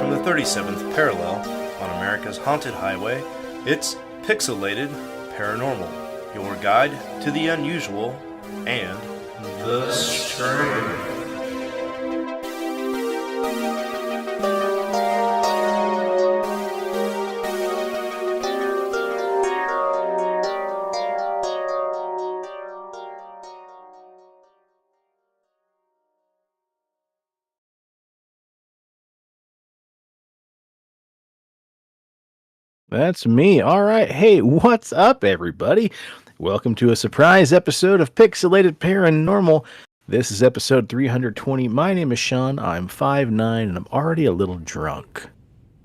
From the 37th parallel on America's haunted highway, it's Pixelated Paranormal, your guide to the unusual and the strange. That's me. All right. Hey, what's up, everybody? Welcome to a surprise episode of Pixelated Paranormal. This is episode 320. My name is Sean. I'm 5'9", and I'm already a little drunk.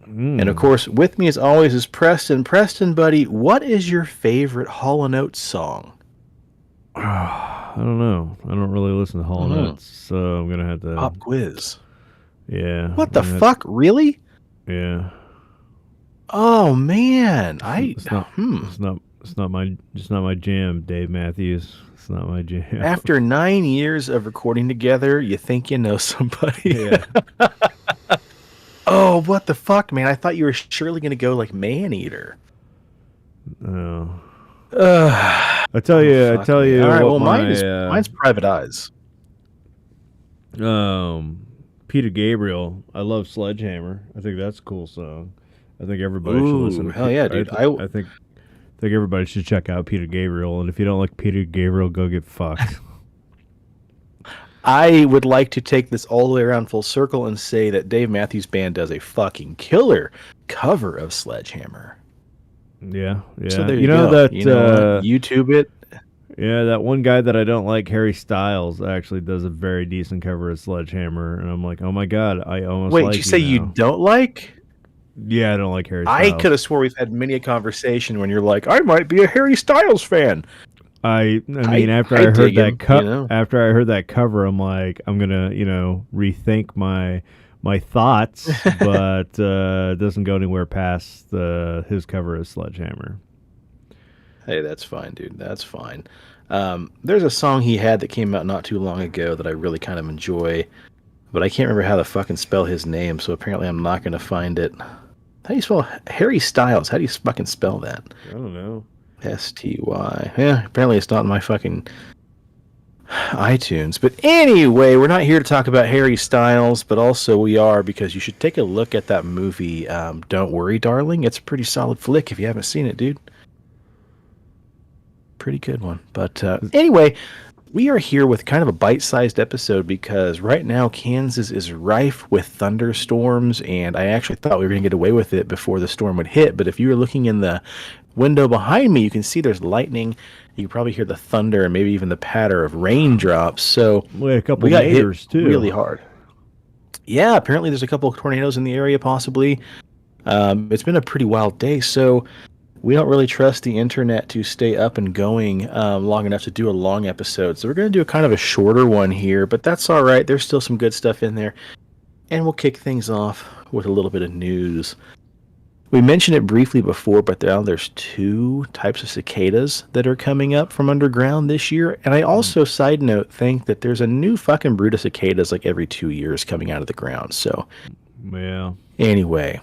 And of course, with me as always is Preston. Preston, buddy, what is your favorite Hall & Oates song? I don't know. I don't really listen to Hall & Oates, so I'm going to have to... Pop quiz. Yeah. What the fuck? Really? Yeah. Oh man, It's not my jam, Dave Matthews. It's not my jam. After 9 years of recording together, you think you know somebody. Yeah. Oh, what the fuck, man? I thought you were surely gonna go like Maneater. Oh. I tell you. All right, well, mine's mine's Private Eyes. Peter Gabriel. I love Sledgehammer. I think that's a cool song. I think everybody should listen. Hell yeah, dude! I think everybody should check out Peter Gabriel, and if you don't like Peter Gabriel, go get fucked. I would like to take this all the way around full circle and say that Dave Matthews Band does a fucking killer cover of Sledgehammer. Yeah. So there you go. That YouTube it. Yeah, that one guy that I don't like, Harry Styles, actually does a very decent cover of Sledgehammer, and I'm like, oh my god, I almost Wait, like did you say now. you don't like? Yeah, I don't like Harry Styles. I could have swore we've had many a conversation when you're like, I might be a Harry Styles fan. I mean, after I heard that cover, I'm like, I'm gonna, rethink my thoughts, but it doesn't go anywhere past his cover of Sledgehammer. Hey, that's fine, dude. That's fine. There's a song he had that came out not too long ago that I really kind of enjoy, but I can't remember how to fucking spell his name, so apparently I'm not going to find it. How do you spell Harry Styles? How do you fucking spell that? I don't know. S-T-Y. Yeah, apparently it's not in my fucking iTunes. But anyway, we're not here to talk about Harry Styles, but also we are because you should take a look at that movie, Don't Worry, Darling. It's a pretty solid flick if you haven't seen it, dude. Pretty good one. But anyway, we are here with kind of a bite-sized episode because right now Kansas is rife with thunderstorms, and I actually thought we were going to get away with it before the storm would hit, but if you were looking in the window behind me, you can see there's lightning. You can probably hear the thunder and maybe even the patter of raindrops. So a couple we got hit too. Really hard. Yeah, apparently there's a couple of tornadoes in the area possibly. It's been a pretty wild day, so we don't really trust the internet to stay up and going long enough to do a long episode. So we're going to do a kind of a shorter one here, but that's all right. There's still some good stuff in there. And we'll kick things off with a little bit of news. We mentioned it briefly before, but there's two types of cicadas that are coming up from underground this year. And I also, side note, think that there's a new fucking brood of cicadas like every 2 years coming out of the ground. So, yeah. Anyway.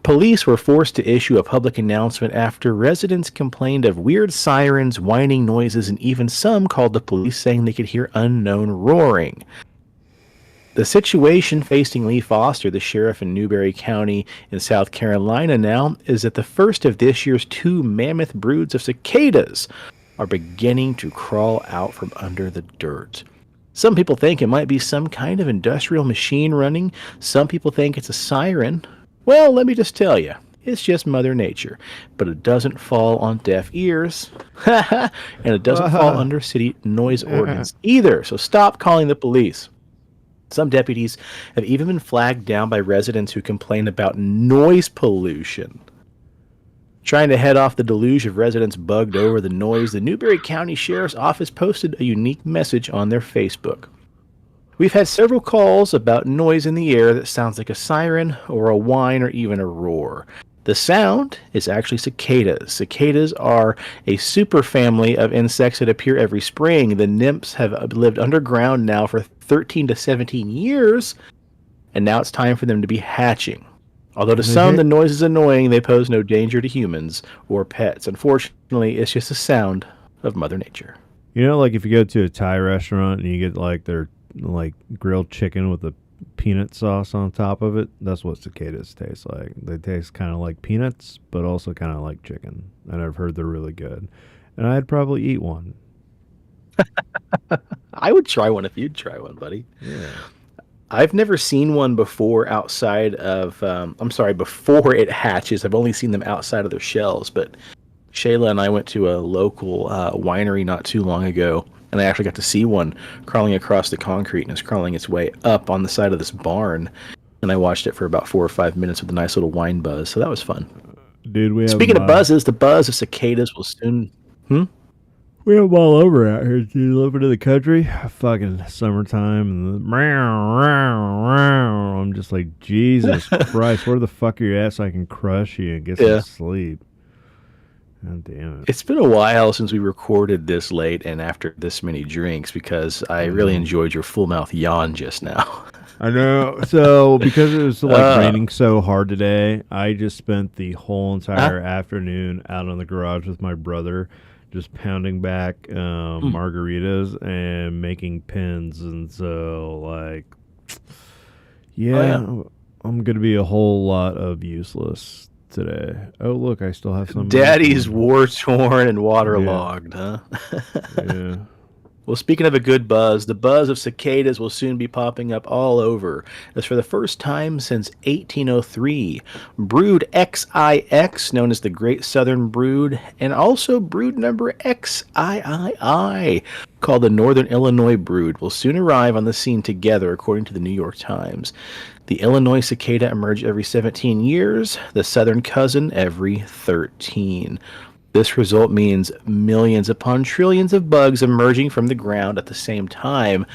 Police were forced to issue a public announcement after residents complained of weird sirens, whining noises, and even some called the police saying they could hear unknown roaring. The situation facing Lee Foster, the sheriff in Newberry County in South Carolina now, is that the first of this year's two mammoth broods of cicadas are beginning to crawl out from under the dirt. Some people think it might be some kind of industrial machine running. Some people think it's a siren. Well, let me just tell you, it's just Mother Nature, but it doesn't fall on deaf ears, and it doesn't fall under city noise ordinance either, so stop calling the police. Some deputies have even been flagged down by residents who complain about noise pollution. Trying to head off the deluge of residents bugged over the noise, the Newberry County Sheriff's Office posted a unique message on their Facebook. We've had several calls about noise in the air that sounds like a siren or a whine or even a roar. The sound is actually cicadas. Cicadas are a superfamily of insects that appear every spring. The nymphs have lived underground now for 13 to 17 years, and now it's time for them to be hatching. Although to some the noise is annoying, they pose no danger to humans or pets. Unfortunately, it's just a sound of Mother Nature. You know, like if you go to a Thai restaurant and you get like their like grilled chicken with the peanut sauce on top of it, that's what cicadas taste like. They taste kind of like peanuts, but also kind of like chicken. And I've heard they're really good. And I'd probably eat one. I would try one if you'd try one, buddy. Yeah. I've never seen one before outside of, before it hatches. I've only seen them outside of their shells. But Shayla and I went to a local winery not too long ago, and I actually got to see one crawling across the concrete, and it's crawling its way up on the side of this barn. And I watched it for about 4 or 5 minutes with a nice little wine buzz, so that was fun. Dude, Speaking of buzzes, the buzz of cicadas will soon... We have them all over out here, dude. Living in the country, fucking summertime. And I'm just like, Jesus Christ, where the fuck are you at so I can crush you and get some sleep? God damn it. It's been a while since we recorded this late and after this many drinks because I really enjoyed your full mouth yawn just now. I know. So because it was like raining so hard today, I just spent the whole entire afternoon out in the garage with my brother, just pounding back margaritas and making pins. And so, like, I'm going to be a whole lot of useless today. Oh, look, I still have some. Daddy's war-torn and waterlogged, huh? Yeah. Well, speaking of a good buzz, the buzz of cicadas will soon be popping up all over, as for the first time since 1803, brood XIX, known as the Great Southern Brood, and also brood number XIII, called the Northern Illinois Brood, will soon arrive on the scene together, according to the New York Times. The Illinois cicada emerges every 17 years, the southern cousin every 13. This result means millions upon trillions of bugs emerging from the ground at the same time,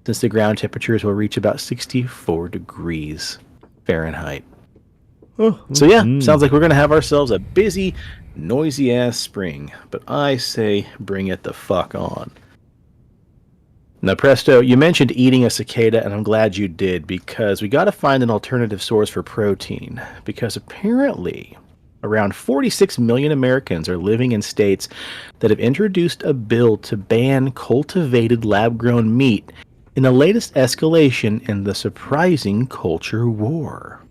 since the ground temperatures will reach about 64 degrees Fahrenheit. So sounds like we're going to have ourselves a busy, noisy-ass spring, but I say bring it the fuck on. Now, Presto, you mentioned eating a cicada, and I'm glad you did, because we got to find an alternative source for protein, because apparently around 46 million Americans are living in states that have introduced a bill to ban cultivated lab-grown meat in the latest escalation in the surprising culture war.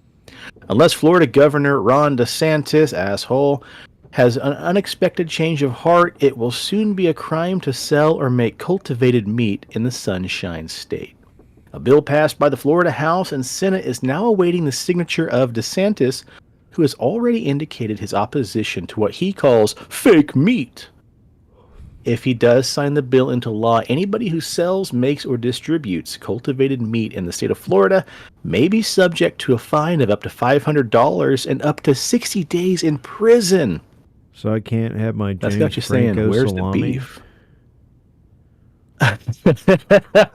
Unless Florida Governor Ron DeSantis, asshole, has an unexpected change of heart, it will soon be a crime to sell or make cultivated meat in the Sunshine State. A bill passed by the Florida House and Senate is now awaiting the signature of DeSantis, who has already indicated his opposition to what he calls fake meat. If he does sign the bill into law, anybody who sells, makes, or distributes cultivated meat in the state of Florida may be subject to a fine of up to $500 and up to 60 days in prison. So I can't have my That's James got you saying, Franco where's salami? The beef?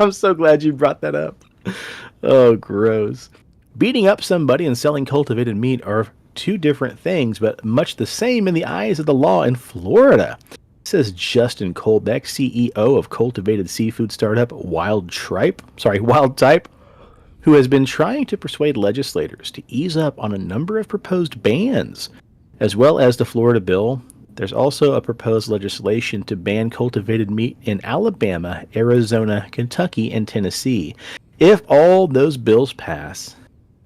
I'm so glad you brought that up. Oh, gross. Beating up somebody and selling cultivated meat are two different things, but much the same in the eyes of the law in Florida, says Justin Colbeck, CEO of cultivated seafood startup Wild Type, who has been trying to persuade legislators to ease up on a number of proposed bans. As well as the Florida bill, there's also a proposed legislation to ban cultivated meat in Alabama, Arizona, Kentucky, and Tennessee. If all those bills pass,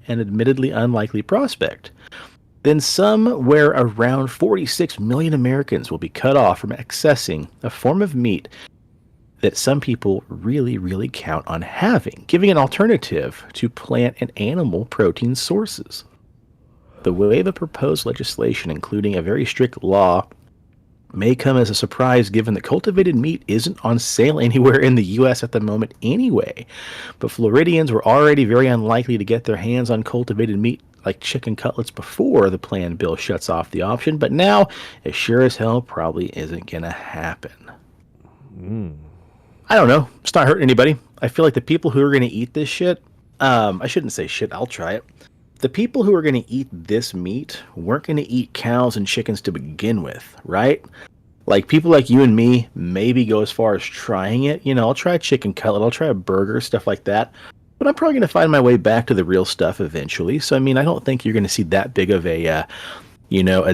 an admittedly unlikely prospect, then somewhere around 46 million Americans will be cut off from accessing a form of meat that some people really, really count on having, giving an alternative to plant and animal protein sources. The wave of proposed legislation, including a very strict law, may come as a surprise given that cultivated meat isn't on sale anywhere in the U.S. at the moment anyway. But Floridians were already very unlikely to get their hands on cultivated meat like chicken cutlets before the planned bill shuts off the option, but now it sure as hell probably isn't going to happen. I don't know. It's not hurting anybody. I feel like the people who are going to eat this shit, I shouldn't say shit, I'll try it. The people who are going to eat this meat weren't going to eat cows and chickens to begin with, right? Like, people like you and me maybe go as far as trying it. You know, I'll try a chicken cutlet, I'll try a burger, stuff like that. but I'm probably going to find my way back to the real stuff eventually. So, I mean, I don't think you're going to see that big of a, a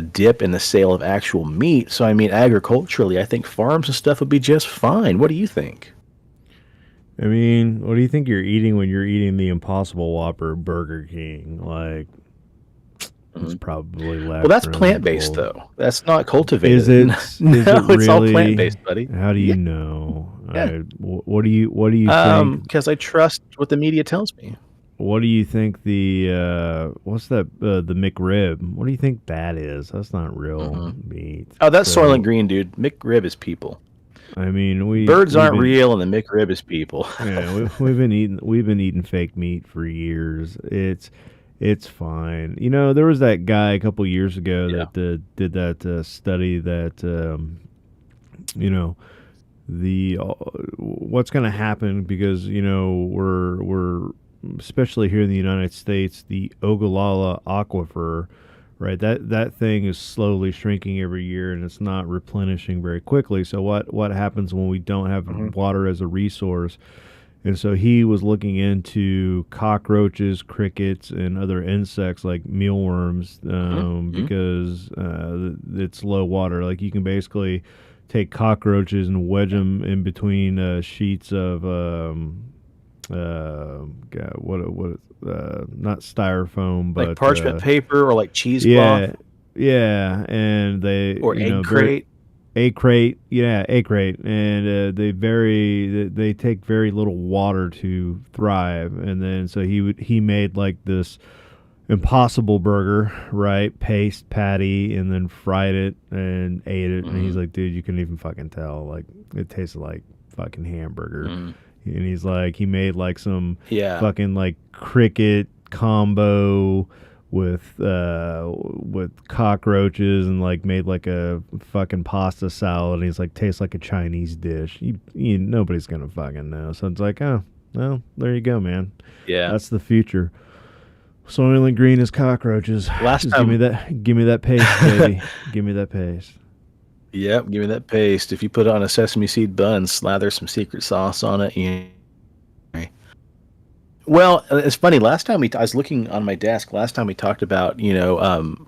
dip in the sale of actual meat. So, I mean, agriculturally, I think farms and stuff would be just fine. What do you think? I mean, what do you think you're eating when you're eating the Impossible Whopper Burger King? Like, it's probably less. Well, that's plant-based, though. That's not cultivated. Is it? No, is it really, it's all plant-based, buddy. How do you know? What do you think? Because I trust what the media tells me. What do you think the what's that the McRib? What do you think that is? That's not real meat. Oh, that's Soylent Green, dude. McRib is people. I mean, birds aren't real, and the McRib is people. Yeah, we've been eating fake meat for years. It's fine. You know, there was that guy a couple years ago that did that study that what's going to happen because we're especially here in the United States, the Ogallala Aquifer, right? That thing is slowly shrinking every year, and it's not replenishing very quickly. So what happens when we don't have water as a resource? And so he was looking into cockroaches, crickets, and other insects like mealworms because it's low water. Like you can basically take cockroaches and wedge them in between sheets of not styrofoam, but like parchment paper or like cheesecloth. Yeah, and they egg crate. Egg crate, and they take very little water to thrive, and then so he made like this Impossible Burger, right? Paste patty, and then fried it and ate it, and he's like, dude, you couldn't even fucking tell, like it tasted like fucking hamburger, and he's like, he made like some fucking like cricket combo with cockroaches and like made like a fucking pasta salad, and he's like, tastes like a Chinese dish. Nobody's gonna fucking know. So it's like, oh well, there you go, man. Yeah, that's the future. Soylent Green is cockroaches. Give me that paste, baby. Give me that paste. Yep, give me that paste. If you put it on a sesame seed bun, slather some secret sauce on it. Well, it's funny. Last time I was looking on my desk. Last time we talked about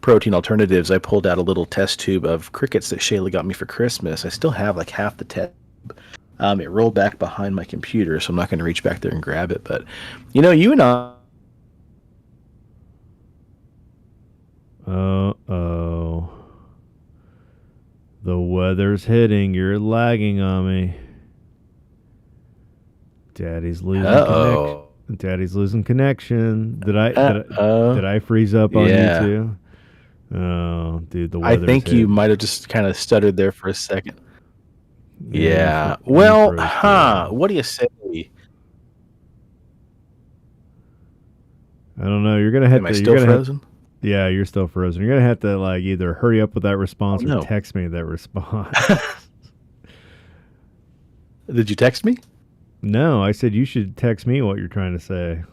protein alternatives. I pulled out a little test tube of crickets that Shayla got me for Christmas. I still have like half the test. It rolled back behind my computer, so I'm not going to reach back there and grab it. But you and I. Uh-oh. The weather's hitting. You're lagging on me. Daddy's losing connection. Daddy's losing connection. Did I freeze up on you too? Oh, dude, the weather's I think hitting. you might have just kind of stuttered there for a second. Yeah. Well, what do you say? I don't know. You're gonna have Am I still frozen? Yeah, you're still frozen. You're gonna have to like either hurry up with that response or text me that response. Did you text me? No, I said you should text me what you're trying to say,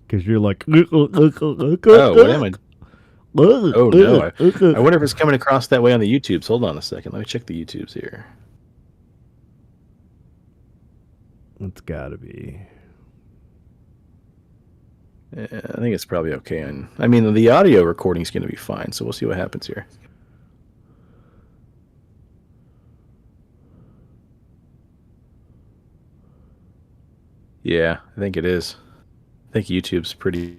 because you're like, oh, what am I? Oh no! I wonder if it's coming across that way on the YouTubes. Hold on a second. Let me check the YouTubes here. It's gotta be. Yeah, I think it's probably okay. And I mean, the audio recording is going to be fine, so we'll see what happens here. Yeah, I think it is. I think YouTube's pretty.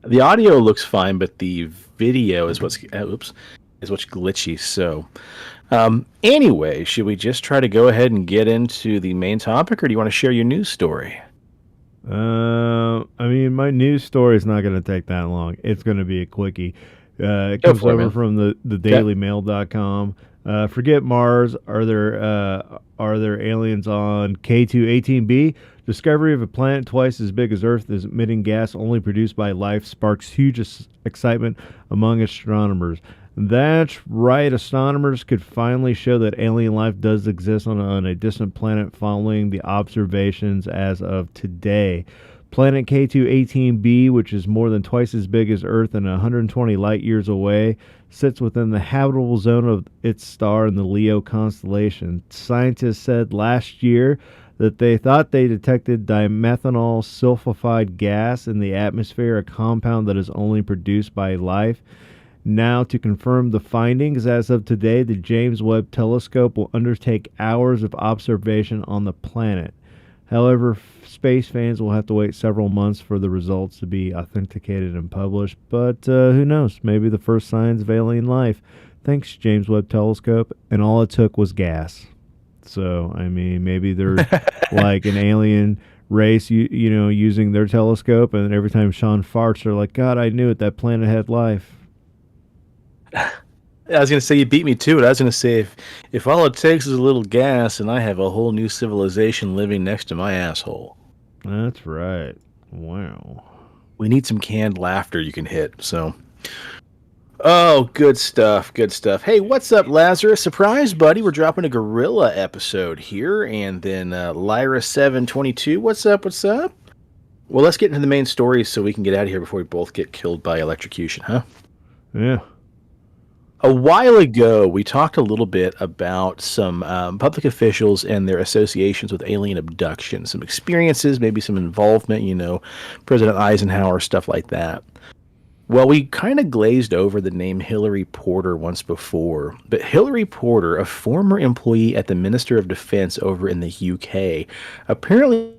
The audio looks fine, but the video is what's glitchy. So, anyway, should we just try to go ahead and get into the main topic, or do you want to share your news story? I mean, my news story is not going to take that long. It's going to be a quickie. It comes over from the dailymail.com. Forget Mars. Are there aliens on K2-18b? Discovery of a planet twice as big as Earth is emitting gas only produced by life sparks huge excitement among astronomers. That's right. Astronomers could finally show that alien life does exist on a distant planet following the observations as of today. Planet K2-18b, which is more than twice as big as Earth and 120 light years away, sits within the habitable zone of its star in the Leo constellation. Scientists said last year that they thought they detected dimethanol sulfide gas in the atmosphere, a compound that is only produced by life. Now, to confirm the findings, as of today, the James Webb Telescope will undertake hours of observation on the planet. However, space fans will have to wait several months for the results to be authenticated and published. But who knows? Maybe the first signs of alien life. Thanks, James Webb Telescope. And all it took was gas. So, I mean, maybe they're like an alien race, you know, using their telescope. And every time Sean farts, they're like, God, I knew it. That planet had life. I was going to say you beat me to it. I was going to say if all it takes is a little gas and I have a whole new civilization living next to my asshole. That's right. Wow. We need some canned laughter you can hit. So, oh, good stuff. Good stuff. Hey, what's up, Lazarus? Surprise, buddy. We're dropping a gorilla episode here. And then Lyra722. What's up? What's up? Well, let's get into the main story so we can get out of here before we both get killed by electrocution, huh? Yeah. A while ago, we talked a little bit about some public officials and their associations with alien abduction, some experiences, maybe some involvement, you know, President Eisenhower, stuff like that. Well, we kind of glazed over the name Hilary Porter once before, but Hilary Porter, a former employee at the Minister of Defense over in the UK, apparently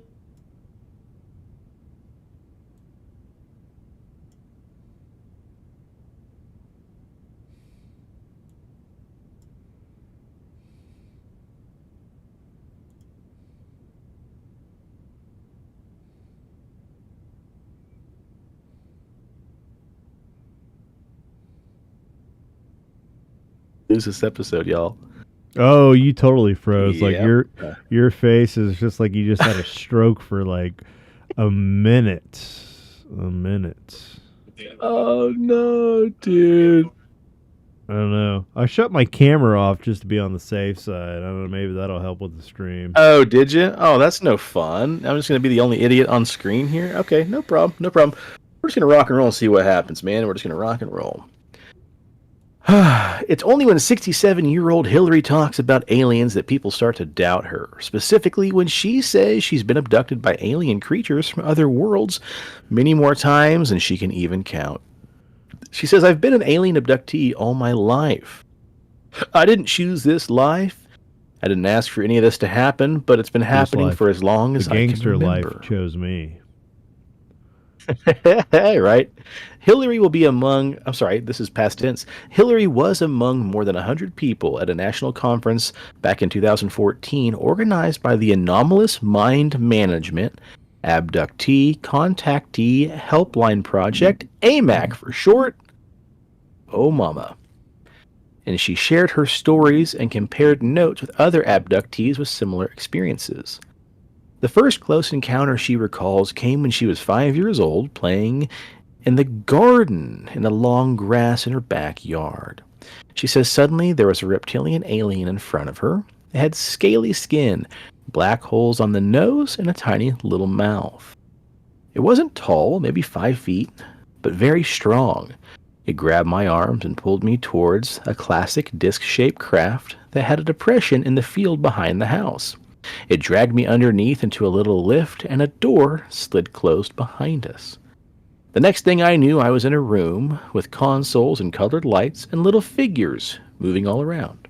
lose this episode, y'all. Oh, you totally froze. Yep. Like your face is just like you just had a stroke for like a minute. Oh no, dude. I don't know. I shut my camera off just to be on the safe side. I don't know. Maybe that'll help with the stream. Oh, did you? Oh, that's no fun. I'm just going to be the only idiot on screen here. Okay, no problem. No problem. We're just going to rock and roll and see what happens, man. We're just going to rock and roll. It's only when 67-year-old Hilary talks about aliens that people start to doubt her. Specifically, when she says she's been abducted by alien creatures from other worlds many more times than she can even count. She says, I've been an alien abductee all my life. I didn't choose this life. I didn't ask for any of this to happen, but it's been happening for as long as I can remember. The gangster life chose me. Right? Hilary will be among, I'm sorry, this is past tense. Hilary was among more than 100 people at a national conference back in 2014 organized by the Anomalous Mind Management Abductee Contactee Helpline Project, AMAC for short. Oh, mama. And she shared her stories and compared notes with other abductees with similar experiences. The first close encounter she recalls came when she was 5 years old, playing in the garden in the long grass in her backyard. She says suddenly there was a reptilian alien in front of her. It had scaly skin, black holes on the nose, and a tiny little mouth. It wasn't tall, maybe 5 feet, but very strong. It grabbed my arms and pulled me towards a classic disc-shaped craft that had a depression in the field behind the house. It dragged me underneath into a little lift, and a door slid closed behind us. The next thing I knew, I was in a room with consoles and colored lights and little figures moving all around.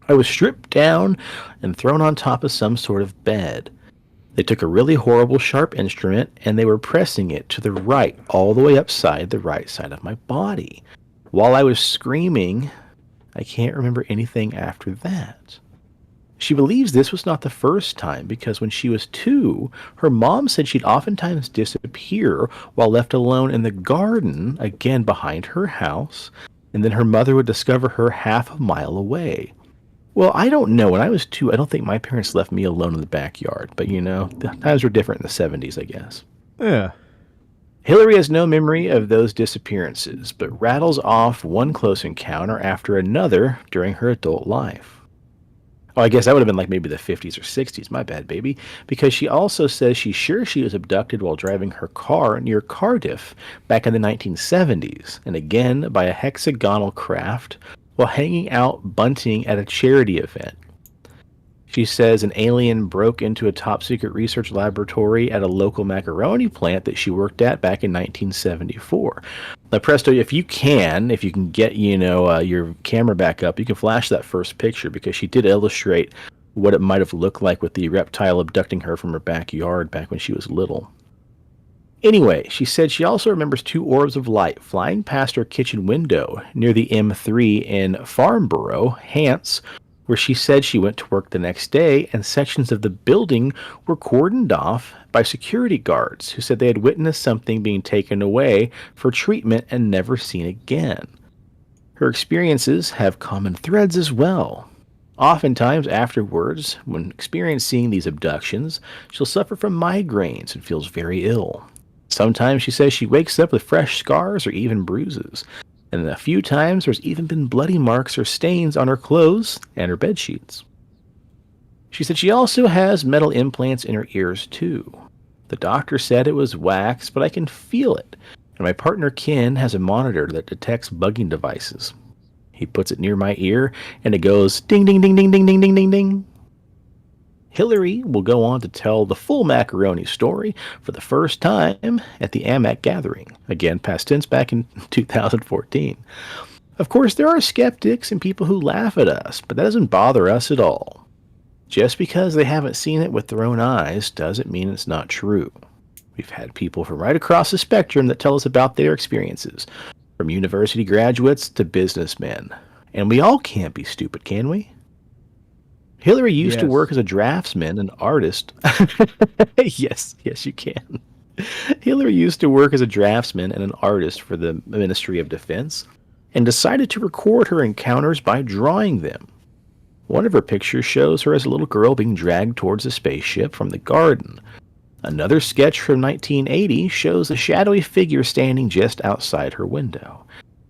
I was stripped down and thrown on top of some sort of bed. They took a really horrible sharp instrument and they were pressing it to the right, all the way upside the right side of my body. While I was screaming, I can't remember anything after that. She believes this was not the first time because when she was 2, her mom said she'd oftentimes disappear while left alone in the garden, again behind her house, and then her mother would discover her half a mile away. Well, I don't know. When I was 2, I don't think my parents left me alone in the backyard. But, you know, the times were different in the 70s, I guess. Yeah. Hilary has no memory of those disappearances, but rattles off one close encounter after another during her adult life. Oh, I guess that would have been like maybe the 50s or 60s. My bad, baby. Because she also says she's sure she was abducted while driving her car near Cardiff back in the 1970s, and again by a hexagonal craft while hanging out bunting at a charity event. She says an alien broke into a top-secret research laboratory at a local macaroni plant that she worked at back in 1974. Now, Presto, if you can get, your camera back up, you can flash that first picture because she did illustrate what it might have looked like with the reptile abducting her from her backyard back when she was little. Anyway, she said she also remembers 2 orbs of light flying past her kitchen window near the M3 in Farnborough, Hants, where she said she went to work the next day and sections of the building were cordoned off by security guards who said they had witnessed something being taken away for treatment and never seen again. Her experiences have common threads as well. Oftentimes afterwards, when experiencing these abductions, she'll suffer from migraines and feels very ill. Sometimes she says she wakes up with fresh scars or even bruises. And a few times there's even been bloody marks or stains on her clothes and her bed sheets. She said she also has metal implants in her ears too. The doctor said it was wax, but I can feel it. And my partner Ken has a monitor that detects bugging devices. He puts it near my ear and it goes ding ding ding ding ding ding ding ding ding. Hilary will go on to tell the full macaroni story for the first time at the AMAC gathering. Again, past tense, back in 2014. Of course, there are skeptics and people who laugh at us, but that doesn't bother us at all. Just because they haven't seen it with their own eyes doesn't mean it's not true. We've had people from right across the spectrum that tell us about their experiences, from university graduates to businessmen. And we all can't be stupid, can we? Hilary used to work as a draftsman and artist. Yes, you can. Hilary used to work as a draftsman and an artist for the Ministry of Defense and decided to record her encounters by drawing them. One of her pictures shows her as a little girl being dragged towards a spaceship from the garden. Another sketch from 1980 shows a shadowy figure standing just outside her window.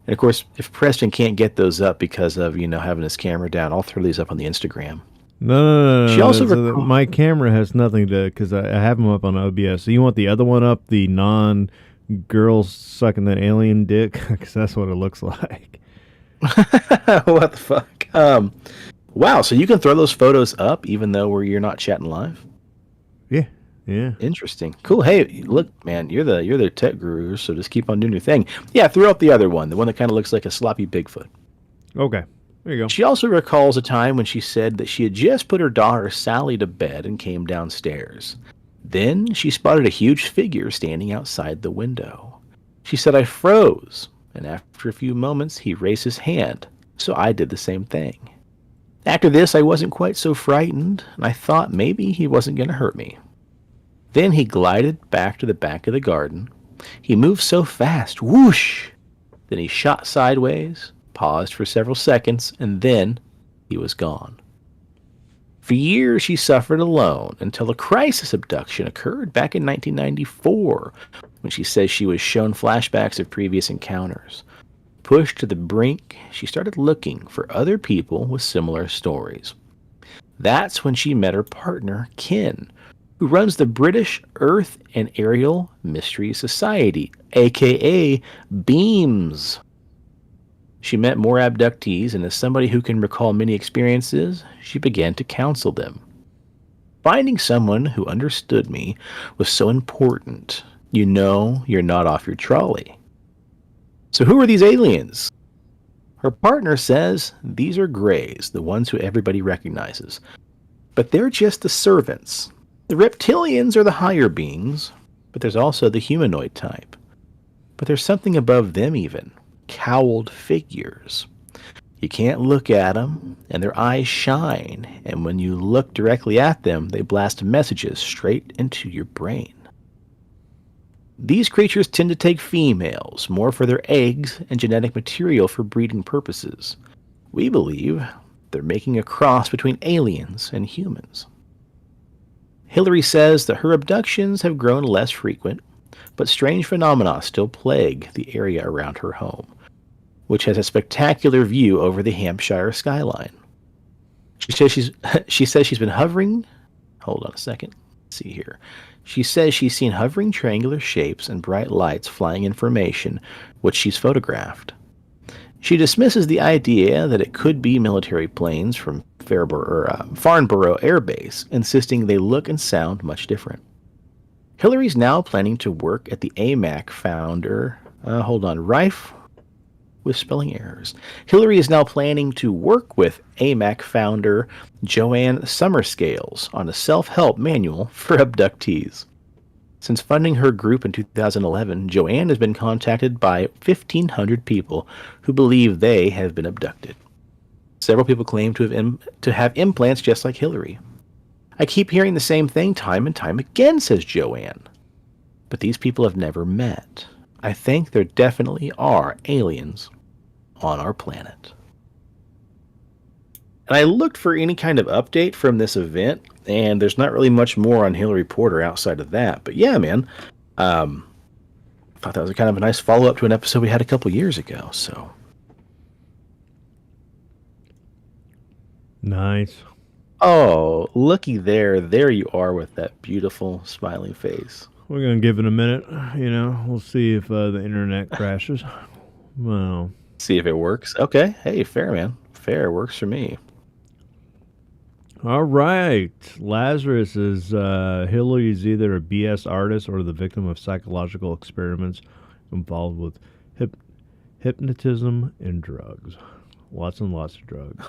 And of course, if Preston can't get those up because of, having his camera down, I'll throw these up on the Instagram. No. She also my camera has nothing to, because I have them up on OBS. So you want the other one up, the non-girls sucking that alien dick? Because that's what it looks like. What the fuck? Wow, so you can throw those photos up even though you're not chatting live? Yeah. Interesting. Cool. Hey, look, man, you're the tech guru, so just keep on doing your thing. Yeah, throw up the other one, the one that kind of looks like a sloppy Bigfoot. Okay. There you go. She also recalls a time when she said that she had just put her daughter Sally to bed and came downstairs. Then she spotted a huge figure standing outside the window. She said, I froze, and after a few moments, he raised his hand, so I did the same thing. After this, I wasn't quite so frightened, and I thought maybe he wasn't going to hurt me. Then he glided back to the back of the garden. He moved so fast, whoosh! Then he shot sideways, paused for several seconds, and then he was gone. For years, she suffered alone until a crisis abduction occurred back in 1994, when she says she was shown flashbacks of previous encounters. Pushed to the brink, she started looking for other people with similar stories. That's when she met her partner, Ken, who runs the British Earth and Aerial Mystery Society, aka BEAMS. She met more abductees, and as somebody who can recall many experiences, she began to counsel them. Finding someone who understood me was so important. You're not off your trolley. So who are these aliens? Her partner says these are Greys, the ones who everybody recognizes. But they're just the servants. The reptilians are the higher beings, but there's also the humanoid type. But there's something above them even. Cowled figures. You can't look at them, and their eyes shine, and when you look directly at them, they blast messages straight into your brain. These creatures tend to take females, more for their eggs and genetic material for breeding purposes. We believe they're making a cross between aliens and humans. Hilary says that her abductions have grown less frequent, but strange phenomena still plague the area around her home, which has a spectacular view over the Hampshire skyline. She says she's been hovering. Hold on a second. Let's see here. She says she's seen hovering triangular shapes and bright lights flying in formation, which she's photographed. She dismisses the idea that it could be military planes from Farnborough Air Base, insisting they look and sound much different. Hillary's now planning to work at the AMAC founder. Rife with spelling errors. Hillary is now planning to work with AMAC founder Joanne Summerscales on a self-help manual for abductees. Since funding her group in 2011, Joanne has been contacted by 1,500 people who believe they have been abducted. Several people claim to have implants just like Hillary. I keep hearing the same thing time and time again, says Joanne. But these people have never met. I think there definitely are aliens on our planet. And I looked for any kind of update from this event, and there's not really much more on Hilary Porter outside of that. But yeah, man, I thought that was kind of a nice follow-up to an episode we had a couple years ago. So nice. Oh, looky there. There you are with that beautiful smiling face. We're going to give it a minute. We'll see if the internet crashes. Well, see if it works. Okay. Hey, fair, man. Fair. Works for me. All right. Lazarus is Hillary is either a BS artist or the victim of psychological experiments involved with hypnotism and drugs. Lots and lots of drugs.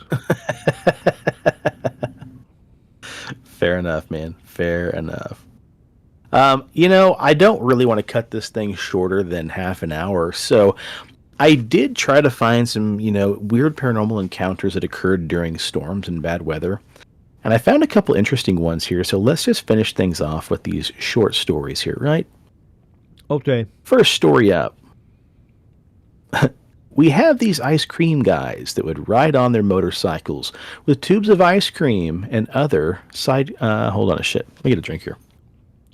Fair enough, man. Fair enough. I don't really want to cut this thing shorter than half an hour, so I did try to find some, weird paranormal encounters that occurred during storms and bad weather. And I found a couple interesting ones here, so let's just finish things off with these short stories here, right? Okay. First story up. We have these ice cream guys that would ride on their motorcycles with tubes of ice cream and other side... hold on a shit. Let me get a drink here.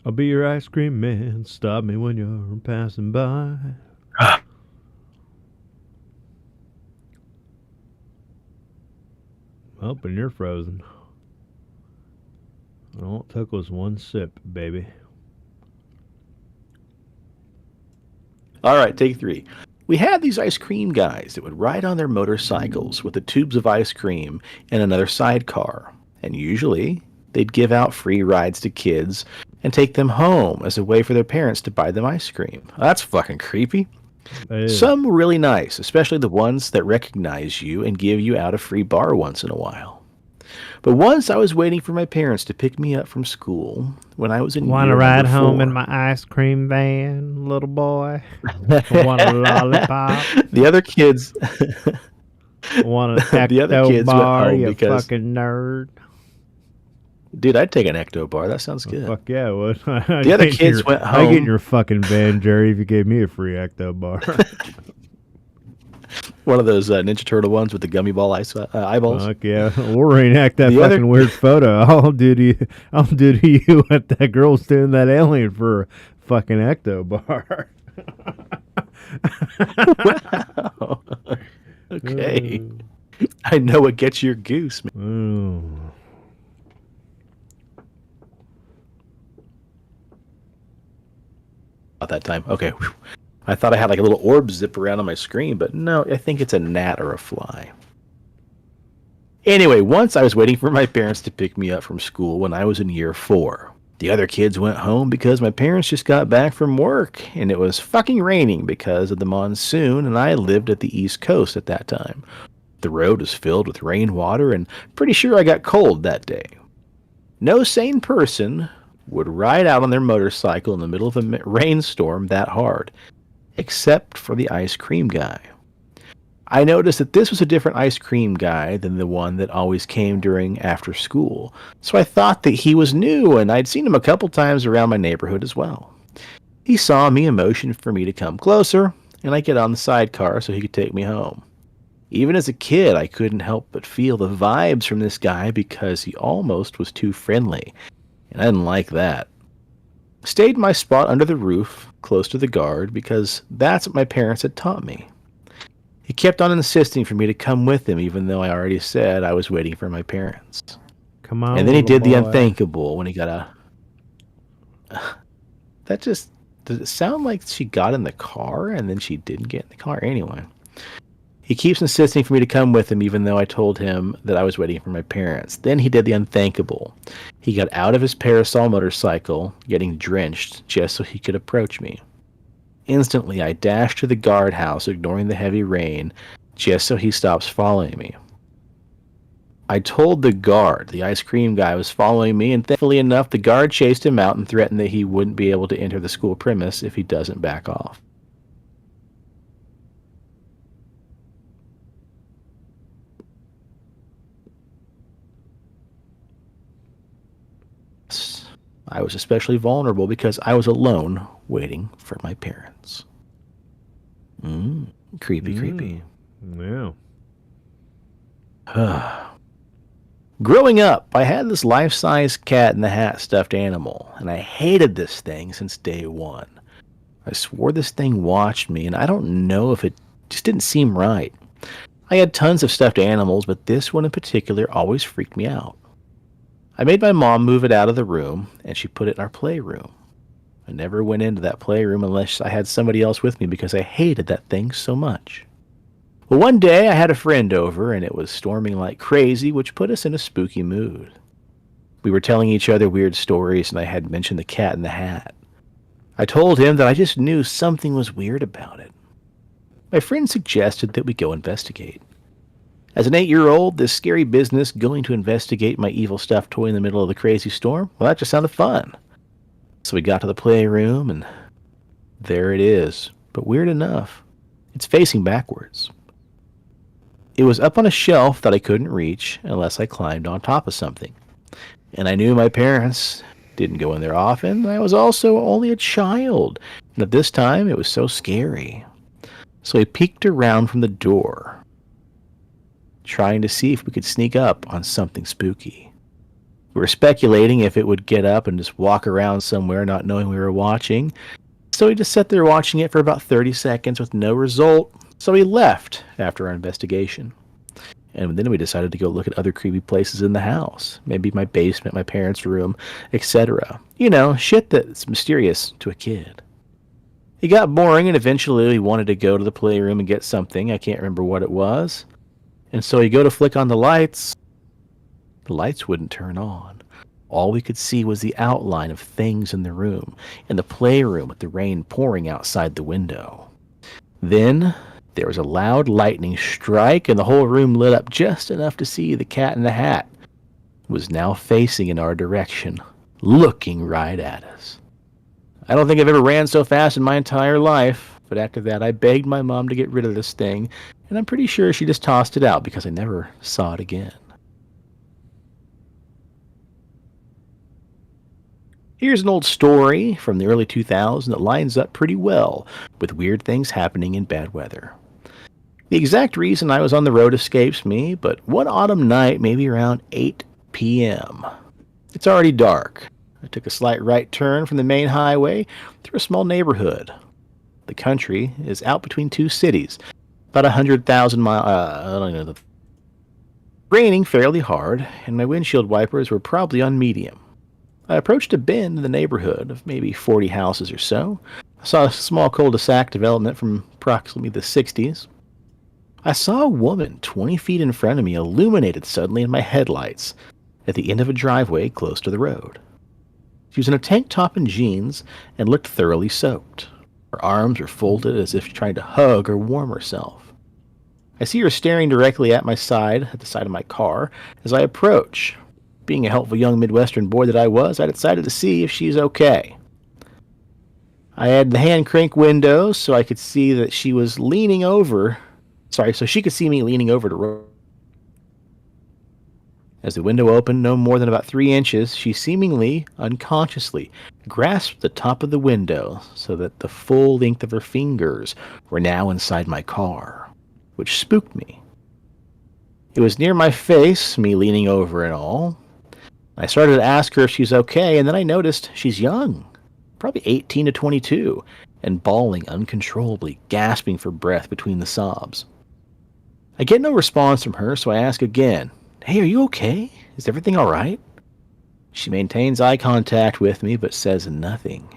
I'll be your ice cream man. Stop me when you're passing by. Oh, and you're frozen. All it took was one sip, baby. All right, take 3. We had these ice cream guys that would ride on their motorcycles with the tubes of ice cream in another sidecar. And usually, they'd give out free rides to kids and take them home as a way for their parents to buy them ice cream. That's fucking creepy. Some were really nice, especially the ones that recognize you and give you out a free bar once in a while. But once I was waiting for my parents to pick me up from school when I was in Want to ride home in my ice cream van, little boy? Want a lollipop? The other kids... Want an ecto bar, you fucking nerd? Dude, I'd take an ecto bar. That sounds good. Fuck yeah, it would. The other kids went home. I'd get in your fucking van, Jerry, if you gave me a free ecto bar. One of those Ninja Turtle ones with the gummy ball eyeballs. Fuck yeah, we'll reenact that fucking weird photo. I'll do to you what that girl's doing that alien for a fucking ecto bar. Wow. Okay. I know what gets your goose, man. About that time. Okay. Whew. I thought I had like a little orb zip around on my screen, but no, I think it's a gnat or a fly. Anyway, once I was waiting for my parents to pick me up from school when I was in year 4. The other kids went home because my parents just got back from work, and it was fucking raining because of the monsoon, and I lived at the East Coast at that time. The road was filled with rainwater, and pretty sure I got cold that day. No sane person would ride out on their motorcycle in the middle of a rainstorm that hard, except for the ice cream guy. I noticed that this was a different ice cream guy than the one that always came during after school, so I thought that he was new, and I'd seen him a couple times around my neighborhood as well. He saw me and motioned for me to come closer, and I get on the sidecar so he could take me home. Even as a kid, I couldn't help but feel the vibes from this guy because he almost was too friendly, and I didn't like that. Stayed in my spot under the roof, close to the guard, because that's what my parents had taught me. He kept on insisting for me to come with him, even though I already said I was waiting for my parents. Come on, and then he did boy. the unthinkable when he got That just... Does it sound like she got in the car and then she didn't get in the car? Anyway. He keeps insisting for me to come with him, even though I told him that I was waiting for my parents. Then he did the unthinkable. He got out of his parasol motorcycle, getting drenched, just so he could approach me. Instantly, I dashed to the guardhouse, ignoring the heavy rain, just so he stops following me. I told the guard the ice cream guy was following me, and thankfully enough, the guard chased him out and threatened that he wouldn't be able to enter the school premise if he doesn't back off. I was especially vulnerable because I was alone waiting for my parents. Creepy. Yeah. Growing up, I had this life-size Cat in the Hat stuffed animal, and I hated this thing since day one. I swore this thing watched me, and I don't know if it just didn't seem right. I had tons of stuffed animals, but this one in particular always freaked me out. I made my mom move it out of the room, and she put it in our playroom. I never went into that playroom unless I had somebody else with me because I hated that thing so much. Well, one day I had a friend over, and it was storming like crazy, which put us in a spooky mood. We were telling each other weird stories, and I had mentioned the Cat in the Hat. I told him that I just knew something was weird about it. My friend suggested that we go investigate. As an 8-year-old, this scary business, going to investigate my evil stuffed toy in the middle of the crazy storm, well, that just sounded fun. So we got to the playroom, and there it is. But weird enough, it's facing backwards. It was up on a shelf that I couldn't reach unless I climbed on top of something. And I knew my parents didn't go in there often. I was also only a child, and at this time it was so scary. So I peeked around from the door, trying to see if we could sneak up on something spooky. We were speculating if it would get up and just walk around somewhere not knowing we were watching. So we just sat there watching it for about 30 seconds with no result. So we left after our investigation. And then we decided to go look at other creepy places in the house. Maybe my basement, my parents' room, etc. You know, shit that's mysterious to a kid. It got boring, and eventually we wanted to go to the playroom and get something. I can't remember what it was. And so you go to flick on the lights wouldn't turn on. All we could see was the outline of things in the room, in the playroom with the rain pouring outside the window. Then there was a loud lightning strike, and the whole room lit up just enough to see the Cat in the Hat was now facing in our direction, looking right at us. I don't think I've ever ran so fast in my entire life, but after that I begged my mom to get rid of this thing, and I'm pretty sure she just tossed it out because I never saw it again. Here's an old story from the early 2000s that lines up pretty well with weird things happening in bad weather. The exact reason I was on the road escapes me, but one autumn night, maybe around 8 p.m. It's already dark. I took a slight right turn from the main highway through a small neighborhood. The country is out between two cities, about 100,000 miles. Raining fairly hard, and my windshield wipers were probably on medium. I approached a bend in the neighborhood of maybe 40 houses or so. I saw a small cul-de-sac development from approximately the 60s. I saw a woman 20 feet in front of me illuminated suddenly in my headlights at the end of a driveway close to the road. She was in a tank top and jeans and looked thoroughly soaked. Her arms were folded as if trying to hug or warm herself. I see her staring directly at my side, at the side of my car, as I approach. Being a helpful young Midwestern boy that I was, I decided to see if she's okay. I had the hand crank windows so I could see that she was leaning over. So she could see me leaning over to roll. As the window opened no more than about 3 inches, she seemingly, unconsciously, grasped the top of the window so that the full length of her fingers were now inside my car, which spooked me. It was near my face, me leaning over and all. I started to ask her if she's okay, and then I noticed she's young, probably 18 to 22, and bawling uncontrollably, gasping for breath between the sobs. I get no response from her, so I ask again, "Hey, are you okay? Is everything all right?" She maintains eye contact with me, but says nothing.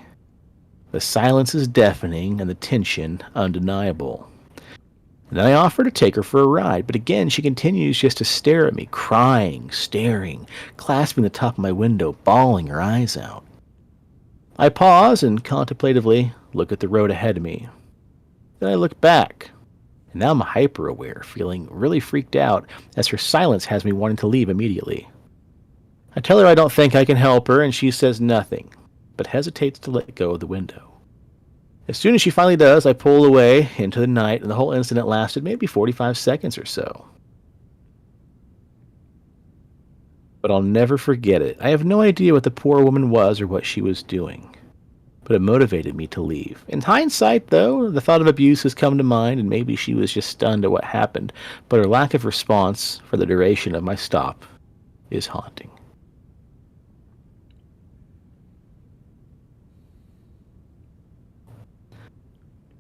The silence is deafening and the tension undeniable. Then I offer to take her for a ride, but again she continues just to stare at me, crying, staring, clasping the top of my window, bawling her eyes out. I pause and contemplatively look at the road ahead of me. Then I look back, and now I'm hyper aware, feeling really freaked out as her silence has me wanting to leave immediately. I tell her I don't think I can help her, and she says nothing, but hesitates to let go of the window. As soon as she finally does, I pull away into the night, and the whole incident lasted maybe 45 seconds or so. But I'll never forget it. I have no idea what the poor woman was or what she was doing, but it motivated me to leave. In hindsight, though, the thought of abuse has come to mind, and maybe she was just stunned at what happened, but her lack of response for the duration of my stop is haunting.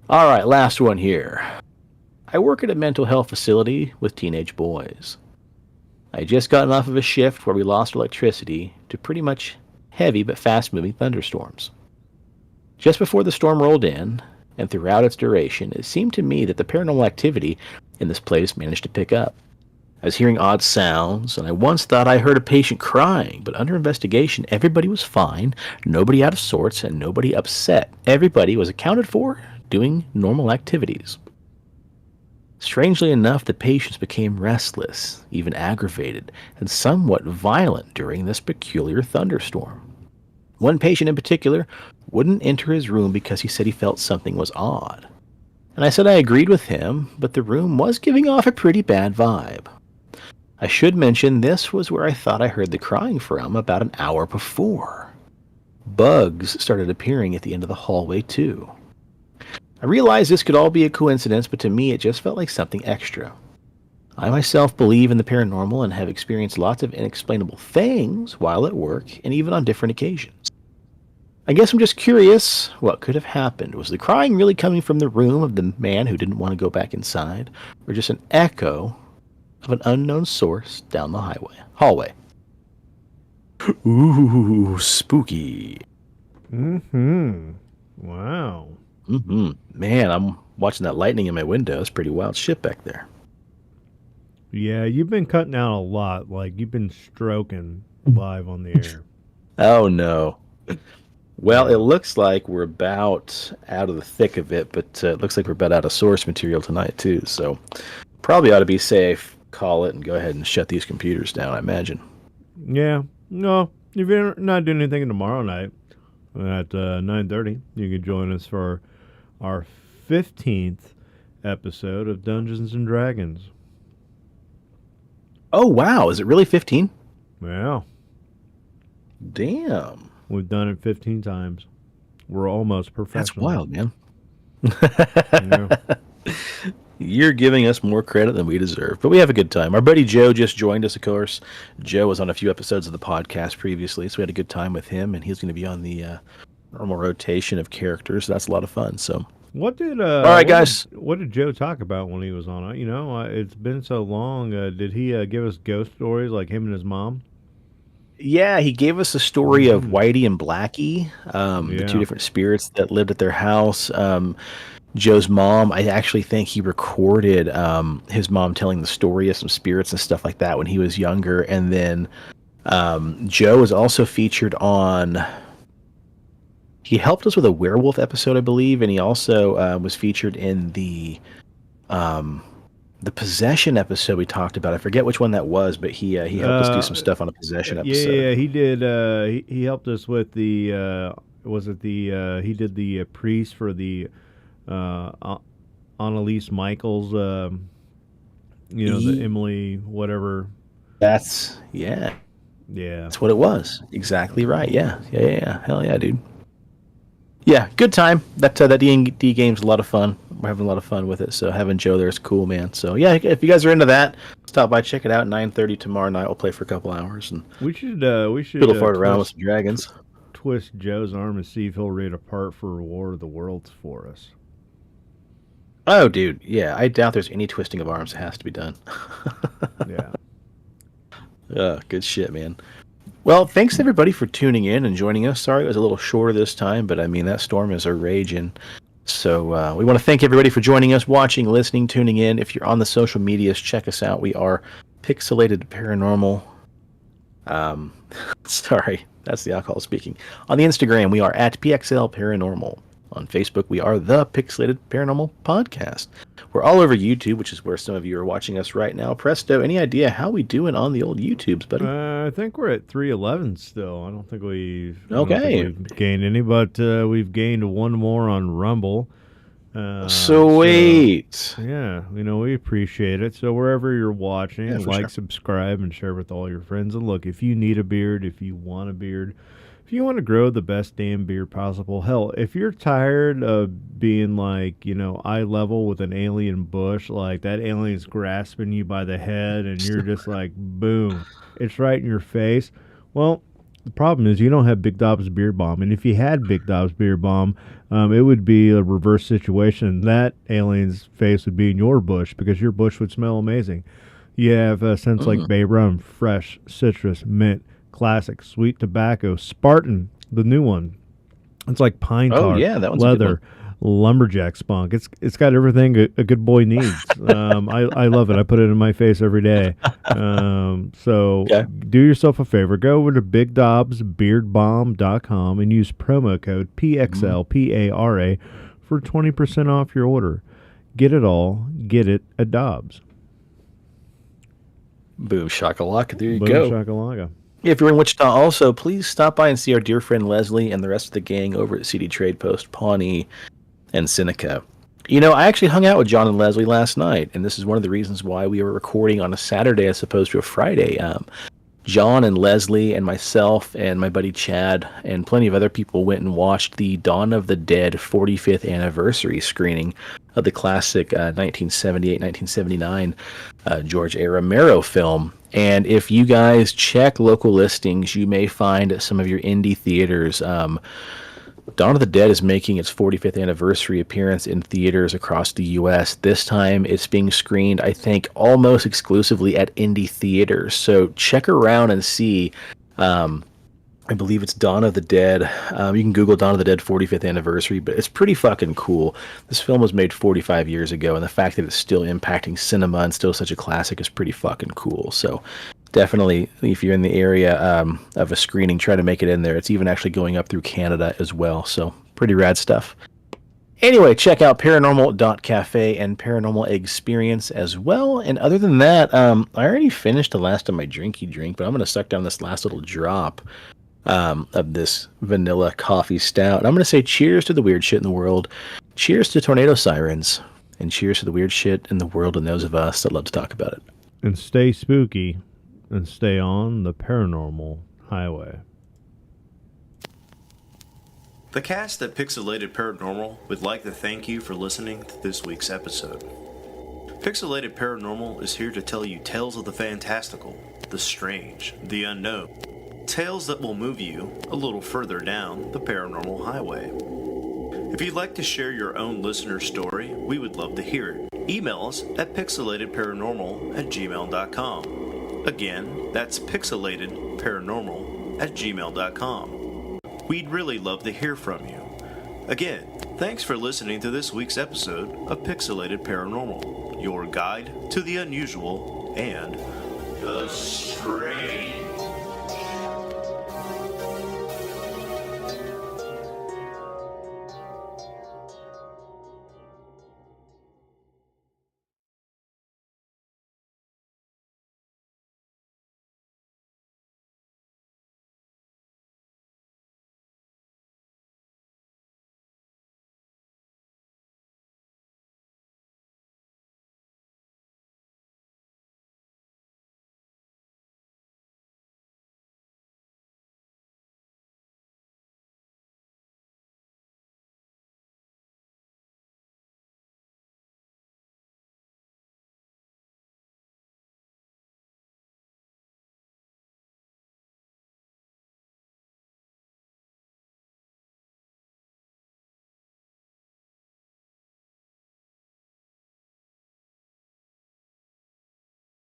All right, last one here. I work at a mental health facility with teenage boys. I had just gotten off of a shift where we lost electricity to pretty much heavy but fast-moving thunderstorms. Just before the storm rolled in, and throughout its duration, it seemed to me that the paranormal activity in this place managed to pick up. I was hearing odd sounds, and I once thought I heard a patient crying, but under investigation, everybody was fine, nobody out of sorts, and nobody upset. Everybody was accounted for, doing normal activities. Strangely enough, the patients became restless, even aggravated, and somewhat violent during this peculiar thunderstorm. One patient in particular wouldn't enter his room because he said he felt something was odd. And I said I agreed with him, but the room was giving off a pretty bad vibe. I should mention this was where I thought I heard the crying from about an hour before. Bugs started appearing at the end of the hallway too. I realized this could all be a coincidence, but to me it just felt like something extra. I myself believe in the paranormal and have experienced lots of inexplainable things while at work and even on different occasions. I guess I'm just curious what could have happened. Was the crying really coming from the room of the man who didn't want to go back inside, or just an echo of an unknown source down the hallway? Ooh, spooky. Wow. Man, I'm watching that lightning in my window. It's pretty wild shit back there. Yeah, you've been cutting out a lot. Like, you've been stroking live on the air. Oh, no. Well, it looks like we're about out of the thick of it, but it looks like we're about out of source material tonight, too. So probably ought to be safe, call it, and go ahead and shut these computers down, I imagine. Yeah. No, if you're not doing anything tomorrow night at 9:30, you can join us for our 15th episode of Dungeons and Dragons. Oh, wow. Is it really 15? Yeah. Damn. We've done it 15 times. We're almost professional. That's wild, man. Yeah. You're giving us more credit than we deserve, but we have a good time. Our buddy Joe just joined us, of course. Joe was on a few episodes of the podcast previously, so we had a good time with him, and he's going to be on the normal rotation of characters. So that's a lot of fun. So, what did all right, guys? What did Joe talk about when he was on? You know, it's been so long. Did he give us ghost stories like him and his mom? Yeah, he gave us a story of Whitey and Blackie, the two different spirits that lived at their house. Joe's mom, I actually think he recorded his mom telling the story of some spirits and stuff like that when he was younger. And then Joe was also featured on... He helped us with a werewolf episode, I believe, and he also was featured in the possession episode we talked about. I forget which one that was, but he helped us do some stuff on a possession episode. Yeah, he did. He helped us with the he did the priest for the Annalise Michaels, the Emily whatever. That's what it was. Exactly right. Yeah. Hell yeah, dude. Yeah, good time. That D&D game's a lot of fun. We're having a lot of fun with it, so having Joe there is cool, man. So yeah, if you guys are into that, stop by, check it out. 9:30 tomorrow night. We'll play for a couple hours, and we should fiddle fart around with some dragons. Twist Joe's arm and see if he'll raid a part for War of the Worlds for us. Oh, dude, yeah. I doubt there's any twisting of arms that has to be done. Yeah. Good shit, man. Well, thanks everybody for tuning in and joining us. Sorry it was a little shorter this time, but I mean, that storm is a raging. So we want to thank everybody for joining us, watching, listening, tuning in. If you're on the social medias, check us out. We are Pixelated Paranormal. Sorry, that's the alcohol speaking. On the Instagram, we are at PXL Paranormal. On Facebook, we are the Pixelated Paranormal Podcast. We're all over YouTube, which is where some of you are watching us right now. Presto, any idea how we doing on the old YouTubes, buddy? I think we're at 311 still. I don't think we've gained any, but we've gained one more on Rumble. Sweet. So, yeah, we appreciate it. So wherever you're watching, subscribe, and share with all your friends. And look, if you need a beard, if you want a beard, if you want to grow the best damn beard possible, hell, if you're tired of being like, eye level with an alien bush, like that alien's grasping you by the head and you're just like, boom, it's right in your face. Well, the problem is you don't have Big Dob's Beard Balm. And if you had Big Dob's Beard Balm, it would be a reverse situation. That alien's face would be in your bush because your bush would smell amazing. You have scents like bay rum, fresh, citrus, mint, classic, sweet tobacco, Spartan, the new one. It's like pine tar, that one's leather, lumberjack spunk. It's got everything a good boy needs. I love it. I put it in my face every day. So do yourself a favor. Go over to BigDobsBeardBalm.com and use promo code PXLPARA for 20% off your order. Get it all. Get it at Dobbs. Boom shakalaka. There you Boom go. Shakalaka. If you're in Wichita also, please stop by and see our dear friend Leslie and the rest of the gang over at CD Trade Post, Pawnee, and Seneca. I actually hung out with John and Leslie last night, and this is one of the reasons why we were recording on a Saturday as opposed to a Friday. John and Leslie and myself and my buddy Chad and plenty of other people went and watched the Dawn of the Dead 45th anniversary screening of the classic 1978-1979 George A. Romero film. And if you guys check local listings, you may find some of your indie theaters. Dawn of the Dead is making its 45th anniversary appearance in theaters across the U.S. This time it's being screened, I think, almost exclusively at indie theaters. So check around and see. I believe it's Dawn of the Dead. You can Google Dawn of the Dead 45th anniversary, but it's pretty fucking cool. This film was made 45 years ago, and the fact that it's still impacting cinema and still such a classic is pretty fucking cool. So definitely, if you're in the area of a screening, try to make it in there. It's even actually going up through Canada as well, so pretty rad stuff. Anyway, check out paranormal.cafe and Paranormal Experience as well. And other than that, I already finished the last of my drinky drink, but I'm going to suck down this last little drop of this vanilla coffee stout. And I'm going to say cheers to the weird shit in the world. Cheers to tornado sirens. And cheers to the weird shit in the world and those of us that love to talk about it. And stay spooky and stay on the paranormal highway. The cast at Pixelated Paranormal would like to thank you for listening to this week's episode. Pixelated Paranormal is here to tell you tales of the fantastical, the strange, the unknown. Tales that will move you a little further down the paranormal highway. If you'd like to share your own listener story, we would love to hear it. Email us at pixelatedparanormal@gmail.com. Again, that's pixelatedparanormal@gmail.com. We'd really love to hear from you. Again, thanks for listening to this week's episode of Pixelated Paranormal, your guide to the unusual and the strange.